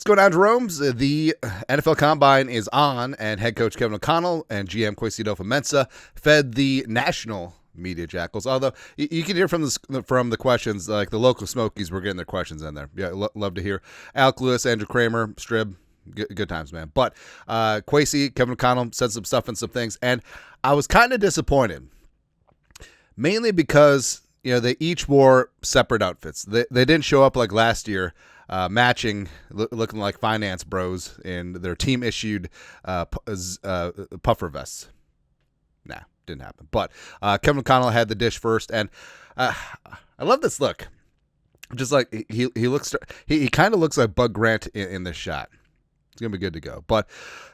going on, Jerome's? The NFL Combine is on, and head coach Kevin O'Connell and GM Kwesi Adofo-Mensah fed the national media jackals. Although you can hear from the questions, like the local Smokies were getting their questions in there. Yeah, love to hear. Alec Lewis, Andrew Kramer, Strib, good times, man. But Kwesi, Kevin O'Connell said some stuff and some things, and I was kind of disappointed, mainly because they each wore separate outfits. They didn't show up like last year, matching, looking like finance bros in their team-issued puffer vests. Nah, didn't happen. But Kevin O'Connell had the dish first, and I love this look. Just like he looks, he kind of looks like Bud Grant in this shot. It's gonna be good to go. But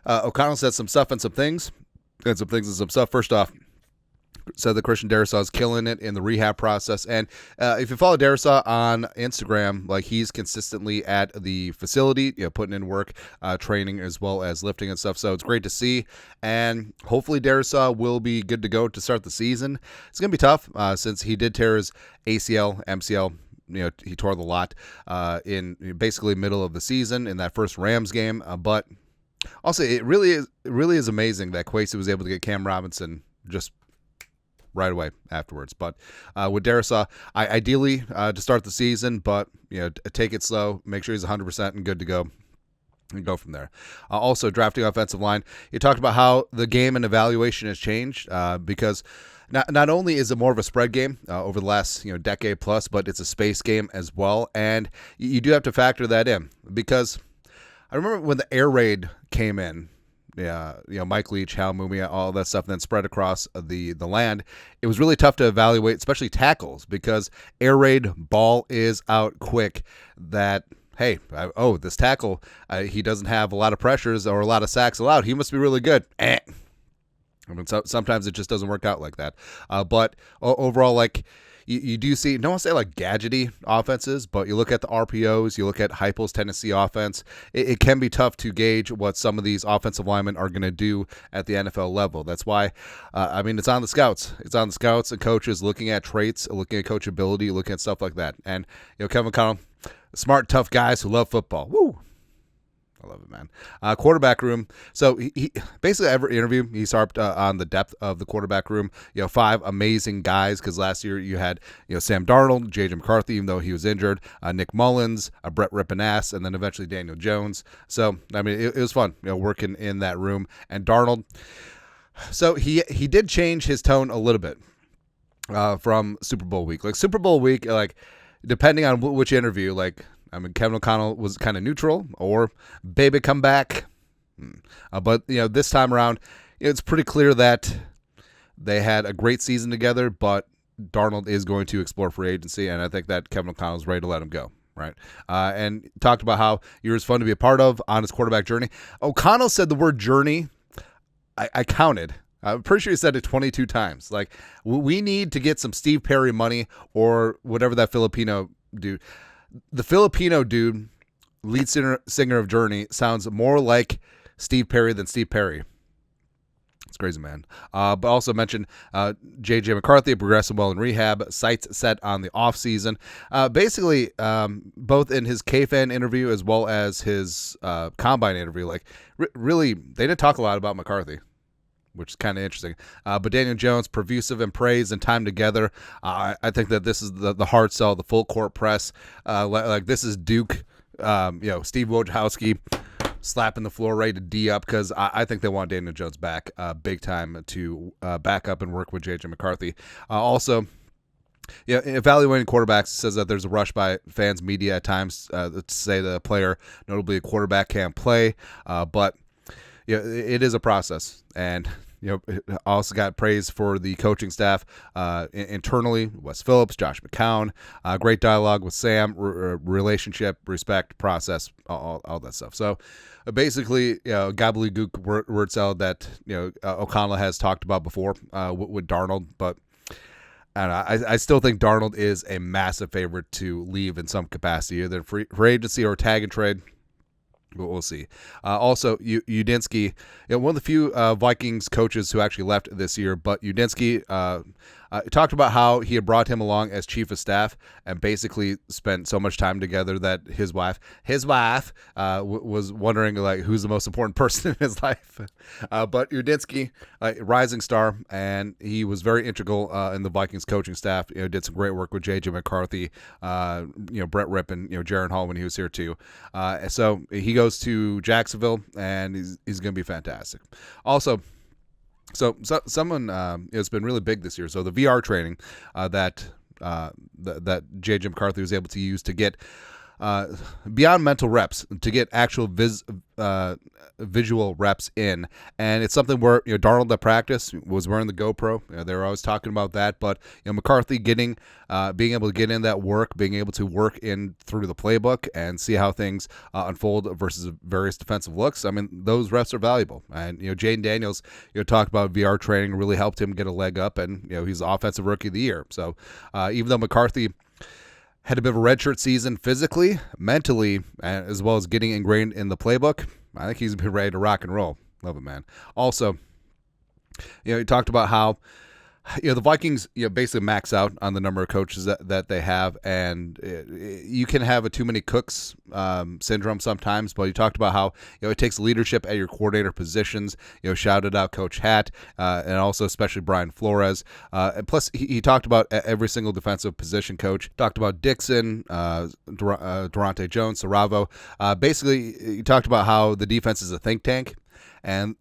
O'Connell said some stuff and some things, and some stuff. First off, said that Christian Darrisaw is killing it in the rehab process. And if you follow Darrisaw on Instagram, like, he's consistently at the facility, putting in work, training as well as lifting and stuff. So it's great to see. And hopefully Darrisaw will be good to go to start the season. It's going to be tough since he did tear his ACL, MCL. He tore the lot in basically middle of the season in that first Rams game. But also, it really is amazing that Kwesi was able to get Cam Robinson just right away afterwards. But with Darrisaw, ideally to start the season, but take it slow, make sure he's 100% and good to go, and go from there. Also, drafting offensive line. You talked about how the game and evaluation has changed because not only is it more of a spread game over the last decade plus, but it's a space game as well, and you do have to factor that in because I remember when the air raid came in. Yeah, Mike Leach, Hal Mumia, all that stuff, and then spread across the land. It was really tough to evaluate, especially tackles, because air raid ball is out quick. That hey, this tackle, he doesn't have a lot of pressures or a lot of sacks allowed. He must be really good. I mean, sometimes it just doesn't work out like that. But overall, like. You do see, don't want to say like gadgety offenses, but you look at the RPOs, you look at Heupel's Tennessee offense, it can be tough to gauge what some of these offensive linemen are going to do at the NFL level. That's why, it's on the scouts. It's on the scouts and coaches looking at traits, looking at coachability, looking at stuff like that. And, Kevin O'Connell, smart, tough guys who love football. Woo! I love it, man. Quarterback room. So he basically every interview he's harped on the depth of the quarterback room. 5 amazing guys, because last year you had Sam Darnold, J.J. McCarthy, even though he was injured, Nick Mullins, Brett Rippon-Ass, and then eventually Daniel Jones. So I mean, it was fun, working in that room. And Darnold. So he did change his tone a little bit from Super Bowl week. Like Super Bowl week, like depending on which interview, like. Kevin O'Connell was kind of neutral, or baby come back. But, this time around, it's pretty clear that they had a great season together, but Darnold is going to explore free agency, and I think that Kevin O'Connell is ready to let him go, right? And talked about how he was fun to be a part of on his quarterback journey. O'Connell said the word journey, I counted. I'm pretty sure he said it 22 times. Like, we need to get some Steve Perry money or whatever that Filipino dude. The Filipino dude, lead singer of Journey, sounds more like Steve Perry than Steve Perry. It's crazy, man. But also mentioned J.J. McCarthy progressing well in rehab, sights set on the offseason. Basically, both in his K-Fan interview as well as his Combine interview, like really, they didn't talk a lot about McCarthy, which is kind of interesting. But Daniel Jones, profusive in praise and time together. I think that this is the hard sell, the full court press. Like this is Duke, Steve Wojciechowski slapping the floor ready to D up, because I think they want Daniel Jones back big time to back up and work with J.J. McCarthy. Also, evaluating quarterbacks, says that there's a rush by fans, media at times to say that a player, notably a quarterback, can't play. But it is a process, and also got praise for the coaching staff internally. Wes Phillips, Josh McCown, great dialogue with Sam, relationship, respect, process, all that stuff. So basically, gobbledygook word salad that O'Connell has talked about before with Darnold, but. I still think Darnold is a massive favorite to leave in some capacity, either free agency or tag and trade. We'll see. Also, Udinski, one of the few Vikings coaches who actually left this year, but Udinski, Talked about how he had brought him along as chief of staff and basically spent so much time together that his wife was wondering like who's the most important person in his life. But Udinski, rising star, and he was very integral in the Vikings coaching staff. Did some great work with J.J. McCarthy, Brett Ripp, and Jaron Hall when he was here too. So he goes to Jacksonville, and he's going to be fantastic. Also, so someone it's been really big this year. So the VR training that J.J. McCarthy was able to use to get beyond mental reps, to get actual visual reps in, and it's something where Darnold at practice was wearing the GoPro. They were always talking about that, but McCarthy being able to get in that work, being able to work in through the playbook and see how things unfold versus various defensive looks. I mean, those reps are valuable, and Jaden Daniels talked about VR training really helped him get a leg up, and he's the offensive rookie of the year. So even though McCarthy had a bit of a redshirt season physically, mentally, as well as getting ingrained in the playbook, I think he's been ready to rock and roll. Love it, man. Also, he talked about how the Vikings basically max out on the number of coaches that they have, and you can have a too many cooks syndrome sometimes. But he talked about how it takes leadership at your coordinator positions. Shouted out Coach Hatt and also especially Brian Flores. And plus, he talked about every single defensive position coach. Talked about Dixon, Durante Jones, Saravo. Basically, he talked about how the defense is a think tank. And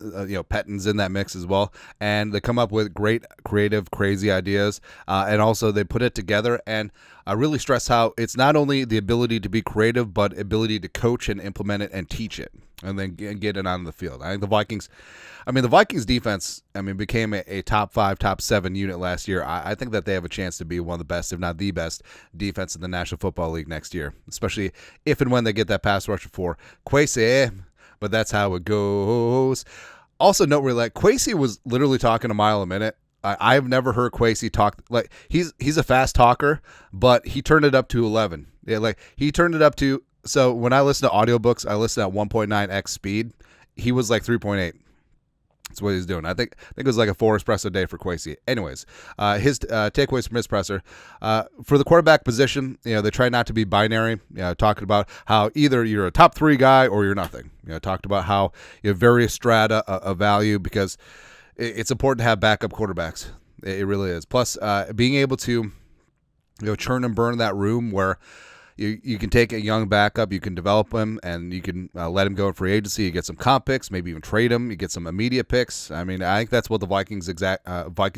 Pettin's in that mix as well, and they come up with great, creative, crazy ideas, and also they put it together. And I really stress how it's not only the ability to be creative, but ability to coach and implement it and teach it, and then get it on the field. I think the Vikings defense, became a top 5, top 7 unit last year. I think that they have a chance to be one of the best, if not the best, defense in the National Football League next year, especially if and when they get that pass rusher for Kwesi. But that's how it goes. Also, noteworthy, Kwesi was literally talking a mile a minute. I've never heard Kwesi talk like he's a fast talker, but he turned it up to 11. Yeah, he turned it up to. So when I listen to audiobooks, I listen at 1.9x speed. He was 3.8. That's what he's doing. I think it was a 4 espresso a day for Kwesi. Anyways, his takeaways from his presser. For the quarterback position, they try not to be binary. Talking about how either you're a top 3 guy or you're nothing. Talked about how you have various strata of value because it's important to have backup quarterbacks. It really is. Plus, being able to churn and burn that room where you can take a young backup, you can develop him, and you can let him go in free agency. You get some comp picks, maybe even trade him. You get some immediate picks. I think that's what the Vikings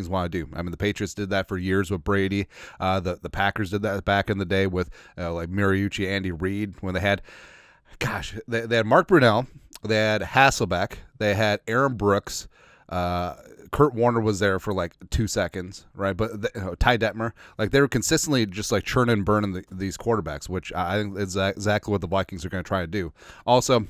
want to do. The Patriots did that for years with Brady. The Packers did that back in the day with Mariucci, Andy Reid, when they had, they had Mark Brunell, they had Hasselbeck, they had Aaron Brooks. Kurt Warner was there for 2 seconds, right? But Ty Detmer, they were consistently just churning and burning these quarterbacks, which I think is exactly what the Vikings are going to try to do. Also,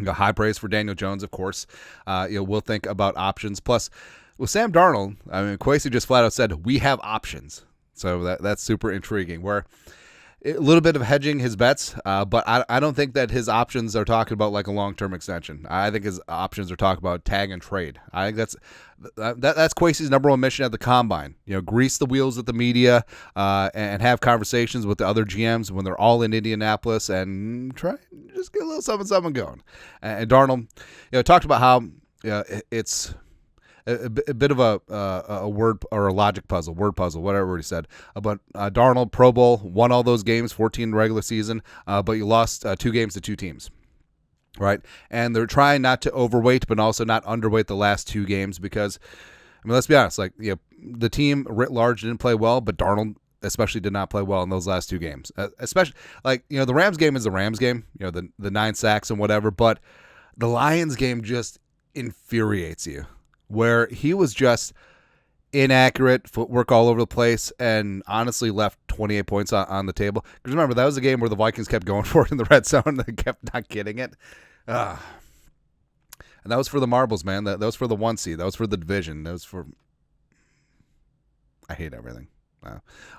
high praise for Daniel Jones, of course. We'll think about options. Plus, with Sam Darnold, Kwesi just flat out said we have options, so that's super intriguing. Where a little bit of hedging his bets, but I don't think that his options are talking about a long-term extension. I think his options are talking about tag and trade. I think that's Kwesi's number one mission at the Combine. Grease the wheels with the media and have conversations with the other GMs when they're all in Indianapolis and try just get a little something going. And Darnold, talked about how it's a bit of a word or a logic puzzle, word puzzle, whatever he said. But Darnold, Pro Bowl, won all those games, 14 regular season, but you lost 2 games to 2 teams, right? And they're trying not to overweight, but also not underweight the last 2 games because, let's be honest, the team writ large didn't play well, but Darnold especially did not play well in those last 2 games. Especially, the Rams game is the Rams game, the 9 sacks and whatever, but the Lions game just infuriates you, where he was just inaccurate, footwork all over the place, and honestly left 28 points on the table. Because remember, that was a game where the Vikings kept going for it in the red zone and kept not getting it. And that was for the marbles, man. That was for the 1 seed. That was for the division. That was for... I hate everything.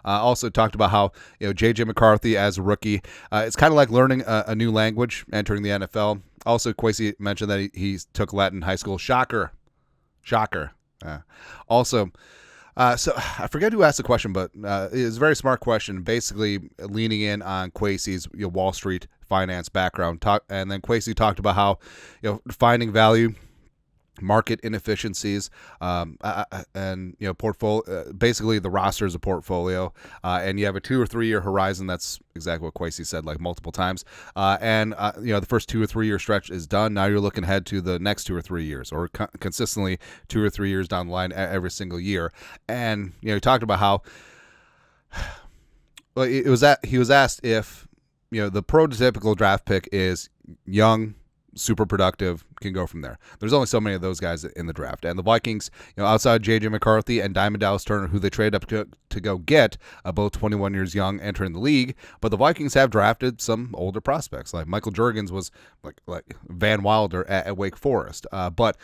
Also talked about how J.J. McCarthy as a rookie, it's kind of like learning a new language entering the NFL. Also, Kwesi mentioned that he took Latin in high school. Shocker. Also, So I forget who asked the question, but it was a very smart question. Basically, leaning in on Kwesi's Wall Street finance background, and then Kwesi talked about how finding value, market inefficiencies, and portfolio. Basically, the roster is a portfolio, and you have a 2 or 3 year horizon. That's exactly what Kwesi said, like multiple times. And the first 2 or 3 year stretch is done. Now you're looking ahead to the next 2 or 3 years, or consistently 2 or 3 years down the line every single year. And he talked about how he was asked if the prototypical draft pick is young, super productive, can go from there. There's only so many of those guys in the draft. And the Vikings, outside J.J. McCarthy and Diamond Dallas Turner, who they traded up to go get, both 21 years young, entering the league. But the Vikings have drafted some older prospects. Like Michael Juergens was like Van Wilder at Wake Forest. But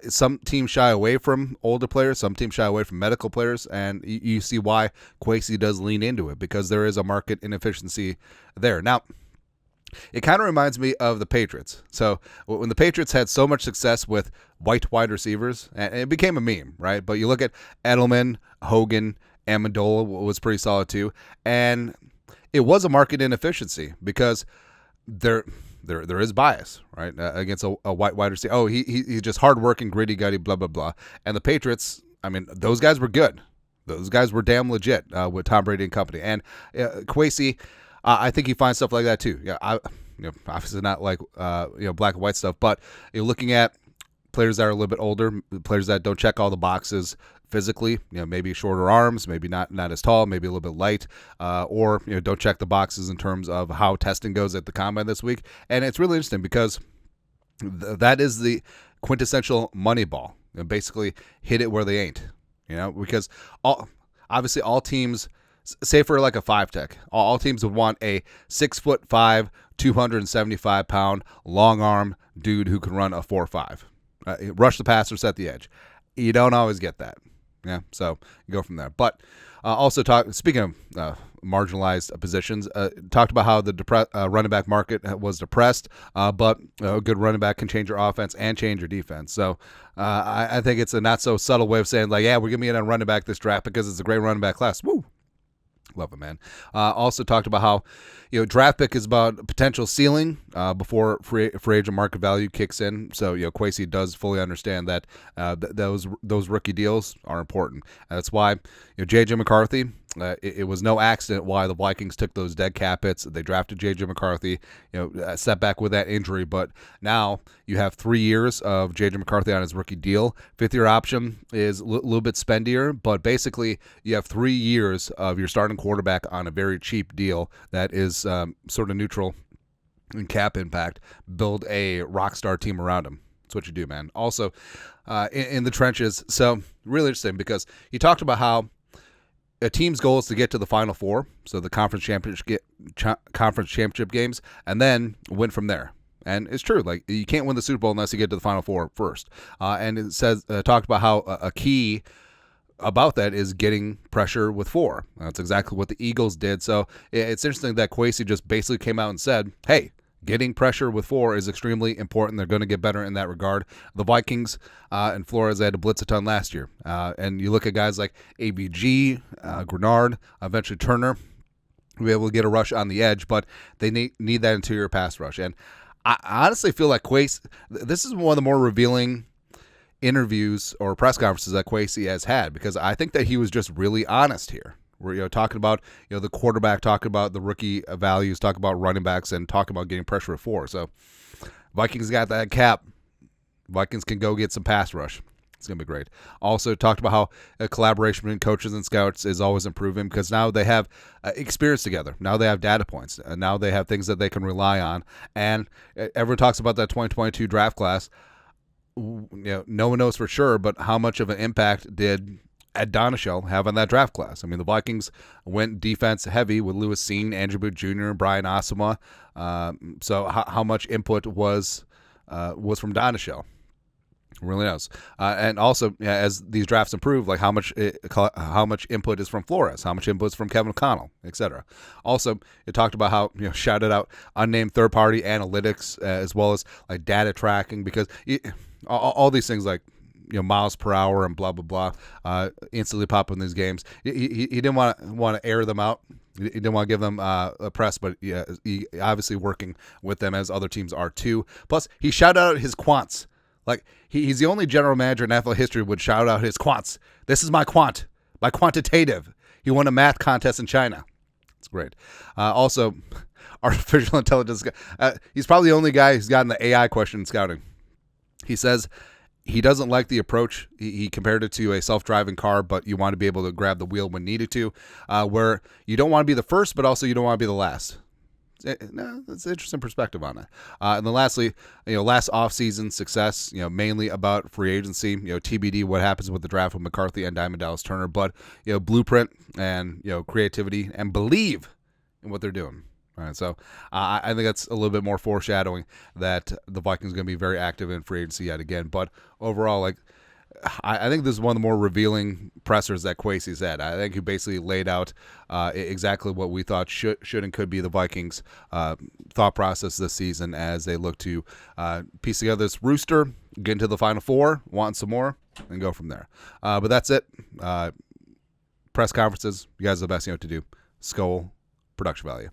some teams shy away from older players. Some teams shy away from medical players. And you see why Kwesi does lean into it, because there is a market inefficiency there. Now, it kind of reminds me of the Patriots. So when the Patriots had so much success with white wide receivers, and it became a meme, right? But you look at Edelman, Hogan, Amendola was pretty solid too, and it was a market inefficiency because there is bias, right, against a white wide receiver. Oh, he's just hardworking, gritty, gutty, blah blah blah. And the Patriots, I mean, those guys were good. Those guys were damn legit with Tom Brady and company. And Kwesi, I think he finds stuff like that too. Yeah, obviously not like black and white stuff, but you're looking at players that are a little bit older, players that don't check all the boxes physically. Maybe shorter arms, maybe not as tall, maybe a little bit light, or don't check the boxes in terms of how testing goes at the combine this week. And it's really interesting because that is the quintessential money ball. Basically, hit it where they ain't. Because obviously all teams, say for like a 5-tech, all teams would want a 6'5", 275-pound, long arm dude who can run a 4.5, rush the passer, set the edge. You don't always get that. Yeah, so you go from there. But also speaking of marginalized positions, talked about how the running back market was depressed, but a good running back can change your offense and change your defense. So I think it's a not so subtle way of saying, like, yeah, we're going to get on running back this draft because it's a great running back class. Woo! Love it, man. Also talked about how draft pick is about potential ceiling before free agent market value kicks in. So Kwesi does fully understand that those rookie deals are important. That's why J.J. McCarthy. It was no accident why the Vikings took those dead cap hits. They drafted J.J. McCarthy, setback with that injury. But now you have 3 years of J.J. McCarthy on his rookie deal. 5th-year option is a little bit spendier, but basically you have 3 years of your starting quarterback on a very cheap deal that is sort of neutral in cap impact. Build a rock star team around him. That's what you do, man. Also, in the trenches. So really interesting because he talked about how a team's goal is to get to the Final Four, so the conference championship games, and then win from there. And it's true, like you can't win the Super Bowl unless you get to the Final Four first. And it says talked about how a key about that is getting pressure with 4. That's exactly what the Eagles did. So it's interesting that Kwesi just basically came out and said, "Hey, getting pressure with 4 is extremely important. They're going to get better in that regard." The Vikings and Flores, they had to blitz a ton last year. And you look at guys like ABG, Grenard, eventually Turner, who be able to get a rush on the edge, but they need that interior pass rush. And I honestly feel like Kwesi, this is one of the more revealing interviews or press conferences that Kwesi has had, because I think that he was just really honest here. We're talking about the quarterback, talking about the rookie values, talking about running backs, and talking about getting pressure at 4. So Vikings got that cap. Vikings can go get some pass rush. It's going to be great. Also talked about how a collaboration between coaches and scouts is always improving because now they have experience together. Now they have data points. And now they have things that they can rely on. And everyone talks about that 2022 draft class. No one knows for sure, but how much of an impact did Ed Donashell have on that draft class? I mean, the Vikings went defense heavy with Lewis Seen, Andrew Booth Jr., Brian Asamoah. So how much input was from Donashell? Really knows. And also, as these drafts improve, like how much input is from Flores, how much input is from Kevin O'Connell, etc. Also, it talked about how shouted out unnamed third-party analytics as well as like data tracking, because all these things, like miles per hour and blah blah blah, instantly pop in these games. He didn't want to air them out. He didn't want to give them a press, but he obviously working with them as other teams are too. Plus, he shouted out his quants. Like he's the only general manager in NFL history would shout out his quants. This is my quant, my quantitative. He won a math contest in China. It's great. Also, artificial intelligence. He's probably the only guy who's gotten the AI question in scouting. He says he doesn't like the approach. He compared it to a self-driving car, but you want to be able to grab the wheel when needed to, where you don't want to be the first, but also you don't want to be the last. No, that's an interesting perspective on it. And then lastly, last offseason success, mainly about free agency, TBD what happens with the draft with McCarthy and Diamond Dallas Turner, but, blueprint and, creativity and believe in what they're doing. All right, so I think that's a little bit more foreshadowing that the Vikings are going to be very active in free agency yet again. But overall, I think this is one of the more revealing pressers that Kwesi's had. I think he basically laid out exactly what we thought should and could be the Vikings' thought process this season as they look to piece together this rooster, get into the Final Four, want some more, and go from there. But that's it. Press conferences, you guys are the best you know what to do. Skol, production value.